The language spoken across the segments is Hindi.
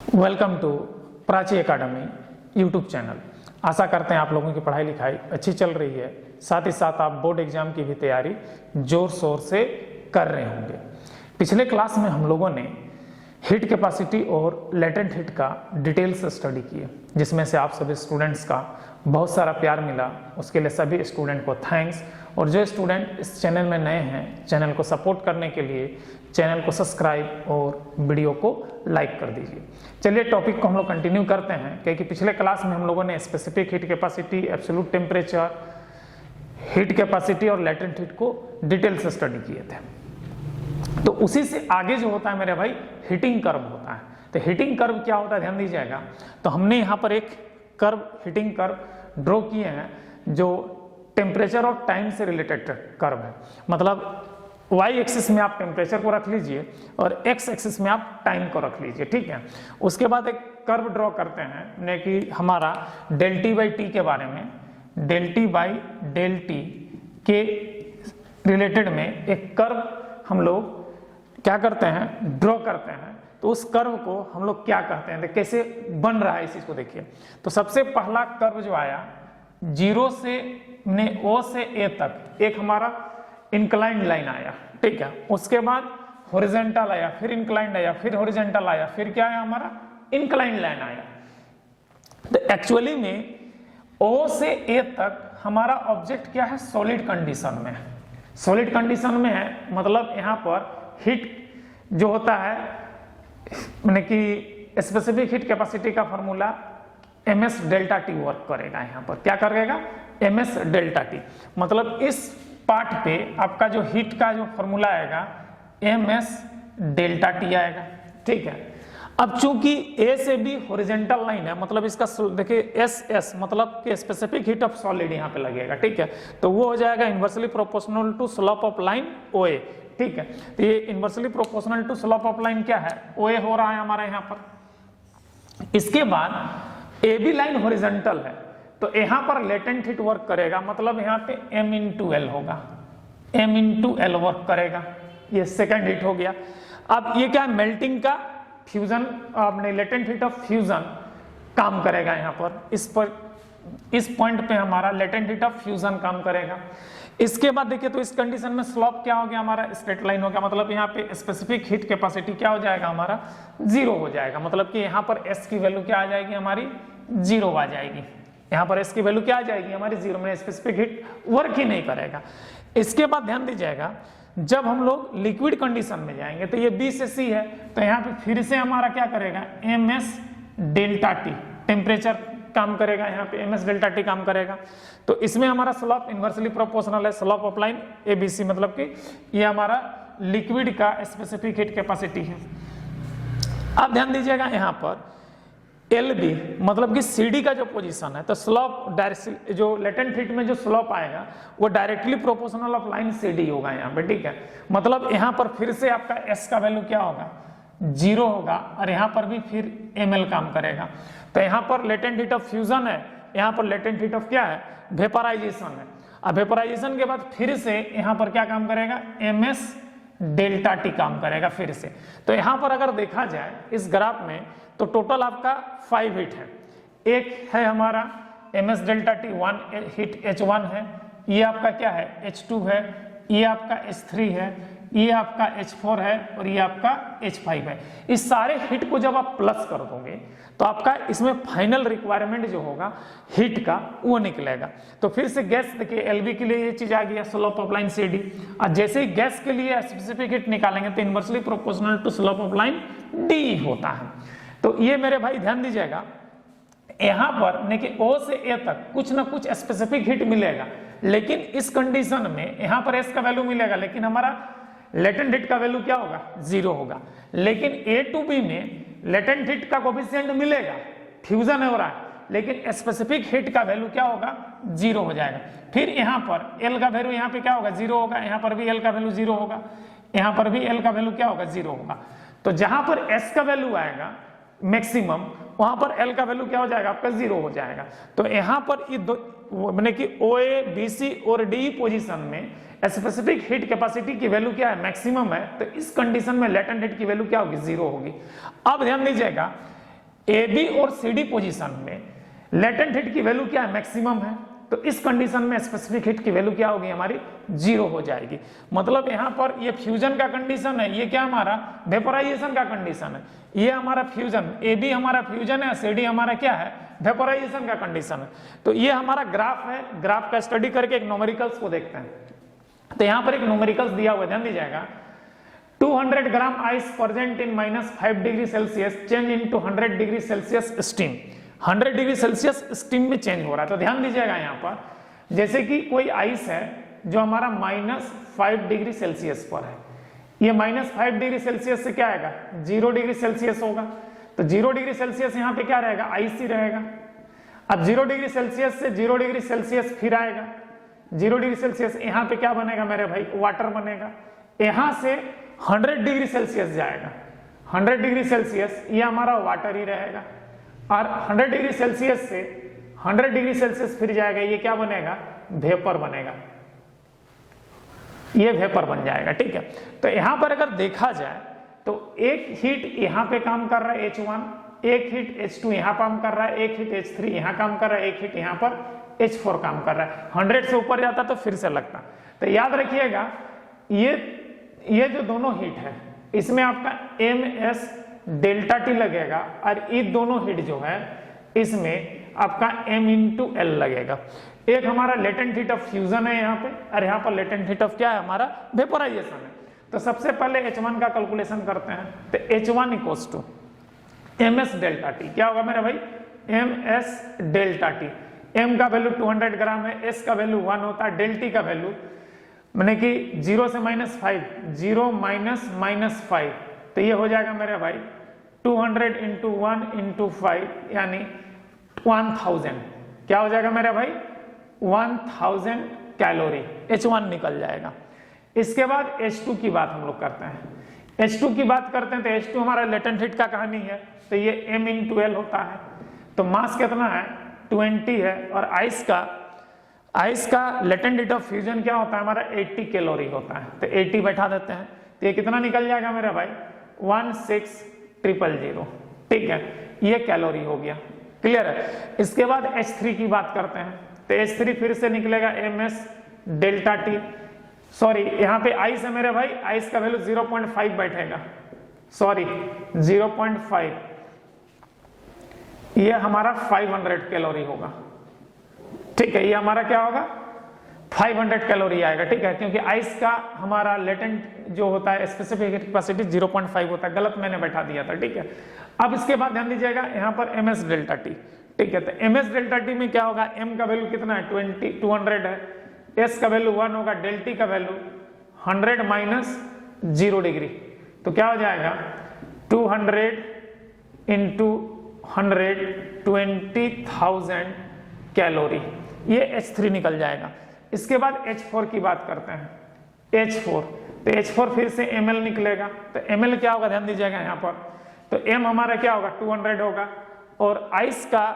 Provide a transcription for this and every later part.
Welcome to Prachi academy YouTube channel. आशा करते हैं आप लोगों की पढ़ाई लिखाई अच्छी चल रही है, साथ ही साथ आप बोर्ड एग्जाम की भी तैयारी जोर शोर से कर रहे होंगे। पिछले क्लास में हम लोगों ने हीट कैपेसिटी और लेटेंट हीट का डिटेल से स्टडी किया, जिसमें से आप सभी स्टूडेंट्स का बहुत सारा प्यार मिला। उसके लिए सभी स्टूडेंट को थैंक्स। और जो स्टूडेंट इस चैनल में नए हैं, चैनल को सपोर्ट करने के लिए चैनल को सब्सक्राइब और वीडियो को लाइक कर दीजिए। चलिए टॉपिक को हम लोग कंटिन्यू करते हैं, क्योंकि पिछले क्लास में हम लोगों ने specific heat capacity, absolute temperature, heat capacity और लेटेंट हीट को डिटेल से स्टडी किए थे। तो उसी से आगे जो होता है मेरे भाई, हीटिंग कर्व होता है। तो हीटिंग कर्व क्या होता है ध्यान दीजिएगा। तो हमने यहाँ पर एक कर्व, हीटिंग कर्व ड्रॉ किए हैं जो टेम्परेचर और टाइम से रिलेटेड कर्व है। मतलब y एक्सिस में आप टेम्परेचर को रख लीजिए और x एक्सिस में आप टाइम को रख लीजिए, ठीक है। उसके बाद एक कर्व ड्रॉ करते हैं ने कि हमारा डेल टी बाई टी के बारे में, del T by del T के रिलेटेड में एक कर्व हम लोग क्या करते हैं, ड्रॉ करते हैं। तो उस कर्व को हम लोग क्या कहते हैं, कैसे बन रहा है इस चीज को देखिए। तो सबसे पहला कर्व जो आया, जीरो से ओ से ए तक एक हमारा इंक्लाइंड लाइन आया, ठीक है। उसके बाद हॉरिजॉन्टल आया, फिर इंक्लाइंड आया, फिर हॉरिजॉन्टल आया, फिर क्या आया हमारा इंक्लाइंड लाइन आया। तो एक्चुअली में ओ से ए तक हमारा ऑब्जेक्ट क्या है, सॉलिड कंडीशन में है। सॉलिड कंडीशन में है मतलब यहाँ पर हीट जो होता है, माने कि स्पेसिफिक हीट कैपेसिटी का formula ms delta T work करेगा। यहाँ पर क्या करेगा, ms डेल्टा टी। मतलब इस पार्ट पे आपका जो हीट का जो फॉर्मूला आएगा ms डेल्टा टी आएगा, ठीक है। अब चूंकि A से B हॉरिजॉन्टल लाइन है, मतलब इसका देखिए SS मतलब कि स्पेसिफिक हीट ऑफ सॉलिड यहाँ पे लगेगा, ठीक है। तो वो हो जाएगा inversely proportional to slope of line OA, ठीक है। तो ये inversely proportional to slope of line क्या है, OA हो रहा है हमारा यहाँ पर। इसके बाद AB लाइन हॉरिजॉन्टल है, तो यहाँ पर लेटेंट हीट वर्क करेगा, मतलब यहाँ पे m इंटू एल होगा, m इंटू एल वर्क करेगा। ये सेकेंड हीट हो गया। अब ये क्या है, मेल्टिंग का फ्यूजन, आपने लेटेंट हीट ऑफ फ्यूजन काम करेगा यहाँ पर। इस पॉइंट पे हमारा लेटेंट हीट ऑफ फ्यूजन काम करेगा। इसके बाद देखिए, तो इस कंडीशन में स्लोप क्या हो गया हमारा, स्ट्रेट लाइन हो गया। मतलब यहाँ पे स्पेसिफिक हीट कैपेसिटी क्या हो जाएगा हमारा, जीरो हो जाएगा। मतलब कि यहाँ पर S की वैल्यू क्या आ जाएगी हमारी, जीरो आ जाएगी। यहाँ पर S की वैल्यू क्या आ जाएगी हमारी, जीरो में स्पेसिफिक हीट वर्क ही नहीं करेगा। इसके बाद ध्यान दीजिएगा, जब हम लोग लिक्विड कंडीशन में जाएंगे तो ये B से C है, तो यहाँ पे फिर से हमारा क्या करेगा, ms डेल्टा टी टेम्परेचर काम करेगा, यहाँ पे ms डेल्टा टी काम करेगा। तो इसमें हमारा स्लोप इनवर्सली प्रोपोर्शनल है, स्लोप ऑफ लाइन ABC, मतलब कि ये हमारा लिक्विड का स्पेसिफिक हीट कैपेसिटी है। अब ध्यान दीजिएगा यहाँ पर LB मतलब कि CD का जो पोजीशन है, तो स्लोप डायरेक्ट, जो लेटेंट हीट में जो स्लोप आएगा वो directly proportional of line CD होगा यहाँ पे, ठीक है। मतलब यहाँ पर फिर से आपका S का वैल्यू क्या होगा, जीरो होगा, और यहाँ पर भी फिर ml काम करेगा। तो यहाँ पर लेटेंट हीट ऑफ फ्यूजन है, यहाँ पर लेटेंट हीट ऑफ क्या है, वेपराइजेशन है। अब वेपराइजेशन के बाद फिर से यहाँ पर क्या काम करेगा, ms डेल्टा टी काम करेगा फिर से। तो यहाँ पर अगर देखा जाए इस ग्राफ में, तो टोटल आपका 5 हीट है। एक है हमारा ms delta T, 1 heat H1 है, ये आपका क्या है H2 है, ये आपका H3 है, ये आपका H4 है, और ये आपका H5 है। इस सारे हीट को जब आप प्लस कर दोगे तो आपका इसमें फाइनल रिक्वायरमेंट जो होगा हीट का वो निकलेगा। तो फिर से गैस देखिए, LB के लिए ये चीज आ गया, स्लोप ऑफ लाइन CD। और जैसे ही गैस के लिए स्पेसिफिक हीट निकालेंगे तो inversely proportional to slope of line D होता है। तो ये मेरे भाई ध्यान दीजिएगा, यहाँ पर देखिए O से A तक कुछ ना कुछ स्पेसिफिक हीट मिलेगा, लेकिन इस कंडीशन में यहाँ पर S का वैल्यू मिलेगा, लेकिन हमारा लेटेंट हीट का वैल्यू क्या होगा, जीरो होगा। लेकिन A टू B में लेटेंट हीट का कोफिशिएंट मिलेगा, फ्यूजन हो रहा है, लेकिन स्पेसिफिक हीट का वैल्यू क्या होगा, जीरो हो जाएगा। फिर यहाँ पर L का वैल्यू यहाँ पे क्या होगा, जीरो होगा, यहाँ पर भी L का वैल्यू जीरो होगा, यहाँ पर भी L का वैल्यू क्या होगा, जीरो होगा। तो जहां पर S का वैल्यू आएगा मैक्सिमम, वहां पर L का वैल्यू क्या हो जाएगा, आपका जीरो हो जाएगा। तो यहाँ पर ये दो, माने कि OA, BC और D पोजीशन में स्पेसिफिक हीट कैपेसिटी की वैल्यू क्या है, मैक्सिमम है। तो इस कंडीशन में लेटेंट हीट की वैल्यू क्या होगी, जीरो होगी। अब ध्यान दीजिएगा, ए बी और सी डी पोजीशन में लेटेंट हीट की वैल्यू क्या है, मैक्सिमम है, तो इस कंडीशन में स्पेसिफिक हीट की वैल्यू क्या होगी हमारी, 0 हो जाएगी। मतलब यहां पर ये फ्यूजन का कंडीशन है, ये क्या हमारा वेपोराइजेशन का कंडीशन है, ये हमारा फ्यूजन, ए बी हमारा फ्यूजन है, सी डी हमारा क्या है, वेपोराइजेशन का कंडीशन है। तो ये हमारा ग्राफ है, ग्राफ का स्टडी करके एक न्यूमेरिकल्स को देखते हैं। तो यहां पर एक न्यूमेरिकल्स दिया हुआ है, ध्यान दीजिएगा, 200 gram ice present in -5 degree Celsius change into 100 degree Celsius steam. 100 degree Celsius steam में चेंज हो रहा है। तो ध्यान दीजिएगा यहाँ पर, जैसे कि कोई आइस है जो हमारा -5 डिग्री सेल्सियस पर है, ये -5 डिग्री सेल्सियस से क्या आएगा, 0 डिग्री सेल्सियस होगा। तो 0 डिग्री सेल्सियस यहाँ पे क्या रहेगा, आइस ही रहेगा। अब 0 डिग्री सेल्सियस से 0 डिग्री सेल्सियस फिर आएगा, 0 डिग्री सेल्सियस यहाँ पे क्या बनेगा मेरे भाई, वाटर बनेगा। यहाँ से 100 डिग्री सेल्सियस जाएगा, 100 डिग्री सेल्सियस ये हमारा वाटर ही रहेगा, और 100 डिग्री सेल्सियस से 100 डिग्री सेल्सियस फिर जाएगा, ये क्या बनेगा, वेपर बनेगा, ये वेपर बन जाएगा। ठीक है, तो यहां पर अगर देखा जाए तो एक हीट यहां पे काम कर रहा है H1, एक हीट H2 यहां काम कर रहा है, एक हीट H3 यहां काम कर रहा है, एक हीट यहां पर H4 काम कर रहा है। 100 से ऊपर जाता तो फिर से लगता। तो याद रखिएगा, ये जो दोनों हीट है इसमें आपका MS डेल्टा टी लगेगा, और ये दोनों हीट जो है इसमें आपका M×L लगेगा। एक हमारा लेटेंट हीट ऑफ फ्यूजन है यहाँ पे, और यहाँ पर लेटेंट हीट ऑफ क्या है हमारा, वेपोराइजेशन है। तो सबसे पहले H1 का कैलकुलेशन करते हैं। तो H1 = MS डेल्टा टी, क्या होगा मेरा भाई, MS डेल्टा टी। M का वैल्यू 200 ग्राम है, S का वैल्यू 1 होता है, डेल टी का वैल्यू मैंने कि 0 से -5, 0 - -5, तो ये हो जाएगा मेरे भाई 200 × 1 × 5 यानी 1000। क्या हो जाएगा मेरे भाई, 1000 कैलोरी H1 निकल जाएगा। इसके बाद H2 की बात हम लोग करते हैं। H2 की बात करते हैं तो H2 हमारा लेटेंट हीट का कहानी है, तो ये M×L होता है। तो मास कितना है, 20 है, और आइस का लेटेंट हीट ऑफ फ्यूजन क्या होता है हमारा, 80 कैलोरी होता है। तो 80 बैठा देते हैं, तो ये कितना निकल जाएगा मेरा भाई, 16000। ठीक है, ये कैलोरी हो गया, क्लियर है। इसके बाद H3 की बात करते हैं। तो H3 फिर से निकलेगा MS डेल्टा टी, सॉरी यहाँ पे आइस है मेरे भाई, आइस का वैल्यू 0.5 बैठेगा, सॉरी 0.5, ये हमारा 500 कैलोरी होगा। ठीक है, ये हमारा क्या होगा, 500 कैलोरी आएगा। ठीक है, क्योंकि आइस का हमारा लेटेंट जो होता है स्पेसिफिक कैपेसिटी 0.5 होता है, गलत मैंने बैठा दिया था। ठीक है, अब इसके बाद ध्यान दीजिएगा यहाँ पर MS डेल्टा टी। ठीक है, तो MS डेल्टा टी में क्या होगा, M का वैल्यू कितना है, 200 है, S का वैल्यू 1 होगा, डेल टी का वैल्यू 100 - 0 डिग्री, तो क्या हो जाएगा 200 × 100 20,000 कैलोरी, ये H3 निकल जाएगा। इसके बाद H4 की बात करते हैं। H4, तो H4 फिर से ml निकलेगा। तो ml क्या होगा, ध्यान दीजिएगा यहाँ पर, तो m हमारा क्या होगा, 200 होगा, और आइस का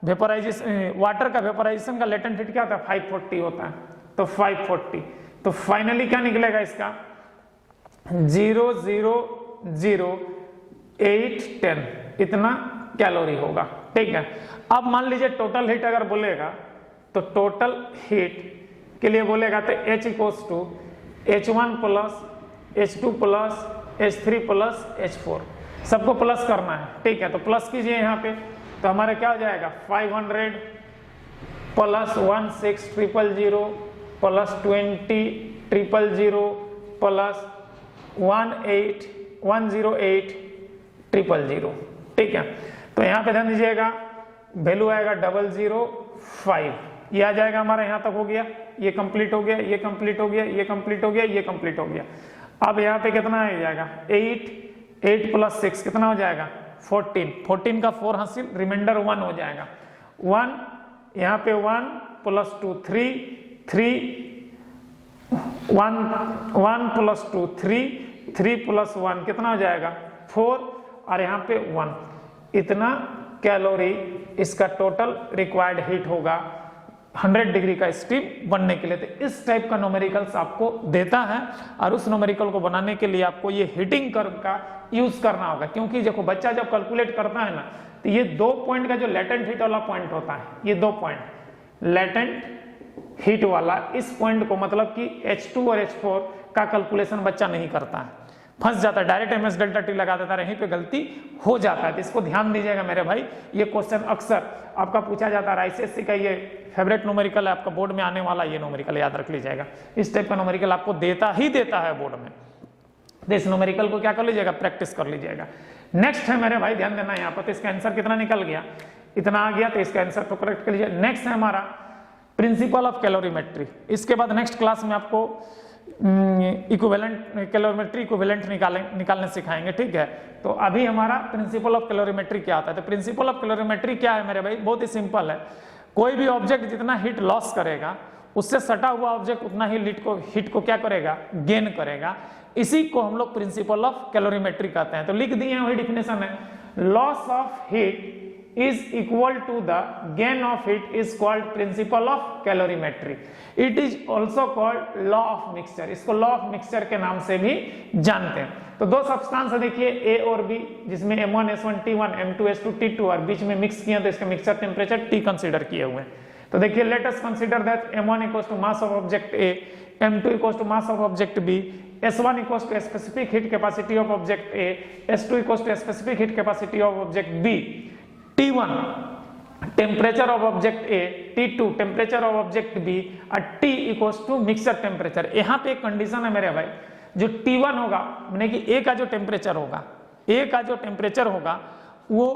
वेपोराइजेशन, वाटर का वेपोराइजेशन का लेटेंट हीट क्या होता है, 540 होता है। तो 540, तो फाइनली क्या निकलेगा इसका 0.00810 इतना कैलोरी होगा। ठीक है, अब मान लीजिए टोटल हीट अगर बोलेगा, तो टोटल हीट के लिए बोलेगा तो H = H1 + H2 + H3 + H4, सबको प्लस करना है। ठीक है, तो प्लस कीजिए यहाँ पे, तो हमारे क्या हो जाएगा 500 + 16000 + 20000 + 10800। ठीक है, तो यहाँ पे ध्यान दीजिएगा वैल्यू आएगा 005, ये आ जाएगा हमारा, यहाँ तक हो गया, ये कंप्लीट हो गया, ये कंप्लीट हो गया, ये कंप्लीट हो गया, ये कंप्लीट हो गया। अब यहाँ पे कितना आ जाएगा 8 + 6 कितना हो जाएगा 14 का 4 हासिल, रिमाइंडर 1 हो जाएगा। 1 यहाँ पे 1 + 2 3 1 + 2 3 + 1 कितना हो जाएगा 4, और यहाँ पे 1, इतना कैलोरी इसका टोटल रिक्वायर्ड हीट होगा 100 डिग्री का स्टीम बनने के लिए। तो इस टाइप का न्यूमेरिकल्स आपको देता है, और उस न्यूमेरिकल को बनाने के लिए आपको ये हीटिंग कर्व का यूज करना होगा, क्योंकि देखो बच्चा जब कैलकुलेट करता है ना, तो ये 2 पॉइंट का जो लेटेंट हीट वाला पॉइंट होता है, ये 2 पॉइंट लेटेंट हीट वाला, इस पॉइंट को मतलब कि H2 और H4 का कैलकुलेशन बच्चा नहीं करता है, फंस जाता है, डायरेक्ट MS डेल्टा T लगा देता है, यहीं पे गलती हो जाता है। तो इसको ध्यान दीजिएगा मेरे भाई, ये क्वेश्चन अक्सर आपका पूछा जाता है, ICSE का ये फेवरेट न्यूमेरिकल है, आपका बोर्ड में आने वाला ये न्यूमेरिकल याद रख लीजिएगा। इस टाइप का न्यूमेरिकल आपको देता है बोर्ड में, तो इस न्यूमेरिकल को क्या कर लीजिएगा, प्रैक्टिस कर लीजिएगा। नेक्स्ट है मेरे भाई, ध्यान देना यहाँ पर, तो इसका आंसर कितना निकल गया, इतना आ गया, तो इसका आंसर को करेक्ट कर लीजिए। नेक्स्ट है हमारा प्रिंसिपल ऑफ कैलोरीमेट्री। इसके बाद नेक्स्ट क्लास में आपको इक्विवेलेंट कैलोरीमेट्री इक्विवेलेंट निकालने सिखाएंगे, ठीक है। तो अभी हमारा प्रिंसिपल ऑफ कैलोरीमेट्री क्या होता है, तो प्रिंसिपल ऑफ कैलोरीमेट्री क्या है मेरे भाई, बहुत ही सिंपल है। कोई भी ऑब्जेक्ट जितना हीट लॉस करेगा, उससे सटा हुआ ऑब्जेक्ट उतना ही हीट को क्या करेगा, गेन करेगा। इसी को हम लोग प्रिंसिपल ऑफ कैलोरीमेट्री कहते हैं। तो लिख दिए वही डिफिनेशन है, loss of heat is equal to the gain of heat is called principle of calorimetry. It is also called law of mixture. इसको law of mixture के नाम से भी जानते हैं। तो 2 सब्सटेंस देखिए A और B, जिसमें M1 S1 T1 M2 S2 T2 और बीच में मिक्स किए, तो इसका मिक्सचर टेम्परेचर T कंसीडर किए हुए हैं। तो देखिए let us consider that M1 equals to mass of object A, M2 equals to mass of object B, S1 equals to specific heat capacity of object A, S2 equals to specific heat capacity of object B, T1 temperature of object A, T2 temperature of object B और T equals to mixture temperature. यहाँ पे एक कंडीशन है मेरे भाई, जो T1 होगा माने कि A का जो टेम्परेचर होगा वो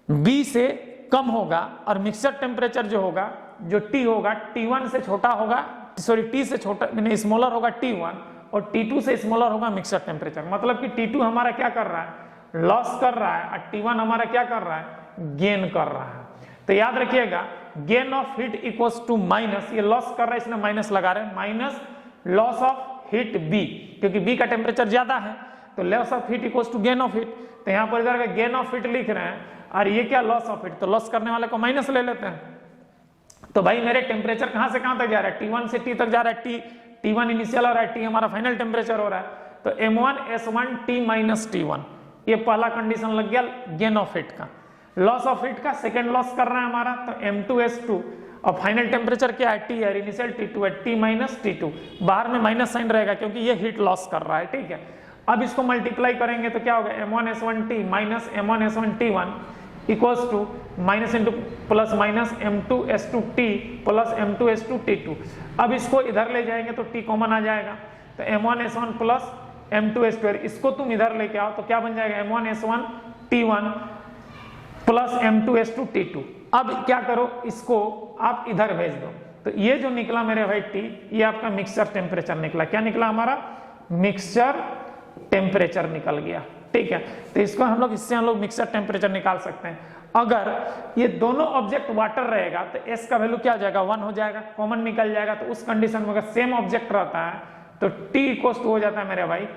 B से कम होगा, और मिक्सचर टेम्परेचर जो होगा, जो T होगा T1 से छोटा होगा, सॉरी T से छोटा माने स्मॉलर होगा T1, और T2 से स्मॉलर होगा मिक्सचर टेम्परेचर। मतलब कि T2 हमारा क्या कर रहा है, लॉस कर रहा है, और T1 हमारा क्या कर रहा है, गेन कर रहा है। तो याद रखिएगा, gain of heat equals to minus, ये लॉस कर रहा है इसलिए माइनस लगा रहे हैं, minus loss of heat B, क्योंकि B का टेम्परेचर ज्यादा है, तो loss of heat equals to gain of heat. तो यहाँ पर इधर गेन ऑफ हीट लिख रहे हैं, और ये क्या लॉस ऑफ हीट, तो लॉस करने वाले को माइनस ले लेते हैं। तो भाई मेरे टेम्परेचर कहां से कहां तक जा रहा है, T1 से T तक जा रहा है, T1 इनिशियल हो रहा है, T हमारा फाइनल टेम्परेचर हो रहा है। तो M1 S1 T minus T1, ये पहला कंडीशन लग गया गेन ऑफ हीट का। लॉस ऑफ हीट का सेकेंड लॉस कर रहा है हमारा, तो M2 S2, और फाइनल टेम्परेचर क्या है, T है, इनिशियल T2 है, T माइनस T2, बाहर में माइनस साइन रहेगा क्योंकि ये हीट लॉस कर रहा है, ठीक है। अब इसको मल्टीप्लाई करेंगे तो क्या होगा, M1 S1 T minus M1 S1 T1 equals to minus into plus minus M2 S2 T plus M2 S2 T2। अब इसको इधर ले जाएंगे तो T कॉमन आ जाएगा, तो M1 S1 plus M2 S2, इसको तुम इधर लेके आओ तो क्या बन जाएगा, M1 S1 T1 plus M2 S2 T2। अब क्या करो, इसको आप इधर भेज दो, तो ये जो निकला मेरे भाई T, ये आपका मिक्सचर टेम्परेचर निकला। क्या निकला हमारा, मिक्सचर टेम्परेचर निकल गया, ठीक है। तो इसको हम लोग, इससे हम लोग मिक्सचर टेम्परेचर निकाल सकते हैं। अगर ये दोनों ऑब्जेक्ट वाटर रहेगा तो S का वैल्यू क्या हो जाएगा, 1 हो जाएगा, कॉमन निकल जाएगा। तो उस कंडीशन में अगर सेम ऑब्जेक्ट रहता है तो T इक्वल्स टू हो जाता है मेरे भाई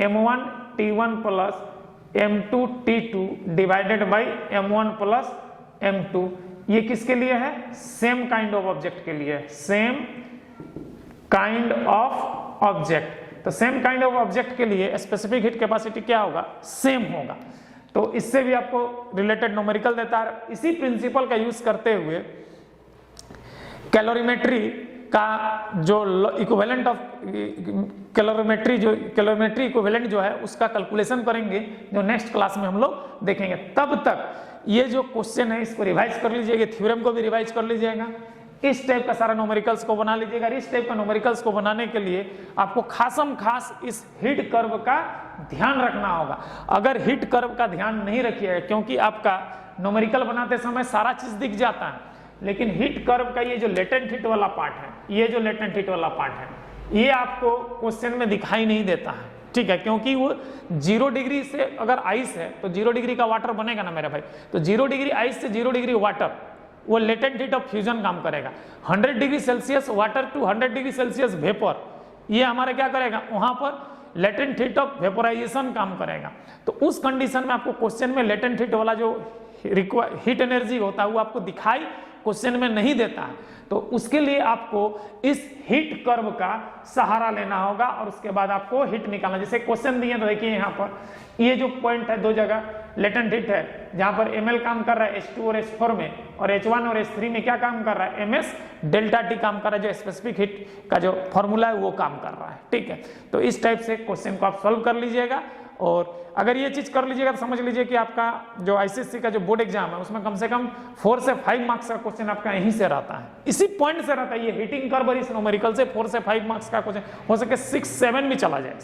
M1 T1 plus M2 T2 divided by M1 plus M2। ये किसके लिए है, सेम काइंड ऑफ ऑब्जेक्ट के लिए, सेम काइंड ऑफ ऑब्जेक्ट। तो सेम काइंड ऑफ ऑब्जेक्ट के लिए स्पेसिफिक हीट कैपेसिटी क्या होगा, सेम होगा। तो इससे भी आपको रिलेटेड न्यूमेरिकल देता है। इसी प्रिंसिपल का यूज करते हुए कैलोरीमेट्री का जो इक्विवेलेंट ऑफ कैलोरीमेट्री इक्विवेलेंट जो है उसका कैलकुलेशन करेंगे, जो नेक्स्ट क्लास में हम लोग देखेंगे। तब तक ये जो क्वेश्चन है इसको रिवाइज कर लीजिएगा, थ्योरम को भी रिवाइज कर लीजिएगा, इस टाइप का सारा न्यूमेरिकल्स को बना लीजिएगा। इस टाइप का न्यूमेरिकल्स को बनाने के लिए आपको खासम खास इस हीट कर्व का ध्यान रखना होगा। अगर हीट कर्व का ध्यान नहीं रखिएगा, क्योंकि आपका न्यूमेरिकल बनाते समय सारा चीज दिख जाता है, लेकिन हीट कर्व का ये जो लेटेंट हीट वाला पार्ट है, ये जो लेटेंट हीट वाला पार्ट है, ये आपको क्वेश्चन में दिखाई नहीं देता है, ठीक है। क्योंकि वो 0 डिग्री से अगर आइस है तो 0 डिग्री का वाटर बनेगा ना मेरे भाई, तो 0 डिग्री आइस से 0 डिग्री वाटर, वो लेटेंट हीट ऑफ फ्यूजन काम करेगा। 100 degree Celsius water to 100 degree Celsius vapour, ये हमारा क्या करेगा, वहां पर लेटेंट हीट ऑफ वेपोराइजेशन काम करेगा। तो उस कंडीशन में आपको क्वेश्चन में लेटेंट हीट वाला जो हीट एनर्जी होता है वो आपको दिखाई क्वेश्चन में नहीं देता है, तो उसके लिए आपको इस हिट कर्व का सहारा लेना होगा और उसके बाद आपको हिट निकालना। जैसे क्वेश्चन दिए तो देखिए यहाँ पर ये जो पॉइंट है, दो जगह लेटेंट हिट है, जहां पर ml काम कर रहा है H2 और H4 में, और H1 और H3 में क्या काम कर रहा है, ms डेल्टा टी काम कर रहा है, जो स्पेसिफिक हिट का जो फॉर्मूला है वो काम कर रहा है। ठीक है, तो इस टाइप से क्वेश्चन को आप सॉल्व कर लीजिएगा। और अगर ये चीज कर लीजिएगा तो समझ लीजिए कि आपका जो आईसीएससी का जो बोर्ड एग्जाम है उसमें कम से कम 4 से 5 मार्क्स का क्वेश्चन आपका यहीं से रहता है, इसी पॉइंट से रहता है। ये हिटिंग कर्व और इस न्यूमेरिकल से 4 से 5 मार्क्स का क्वेश्चन हो सके 6-7 भी चला जाए,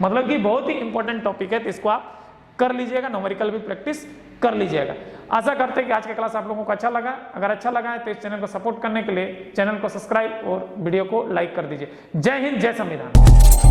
मतलब कि बहुत ही इंपॉर्टेंट टॉपिक है, तो इसको आप कर लीजिएगा, न्यूमेरिकल भी प्रैक्टिस कर लीजिएगा। आशा करते हैं कि आज का क्लास आप लोगों को अच्छा लगा। अगर अच्छा लगा है तो इस चैनल को सपोर्ट करने के लिए चैनल को सब्सक्राइब और वीडियो को लाइक कर दीजिए। जय हिंद, जय संविधान।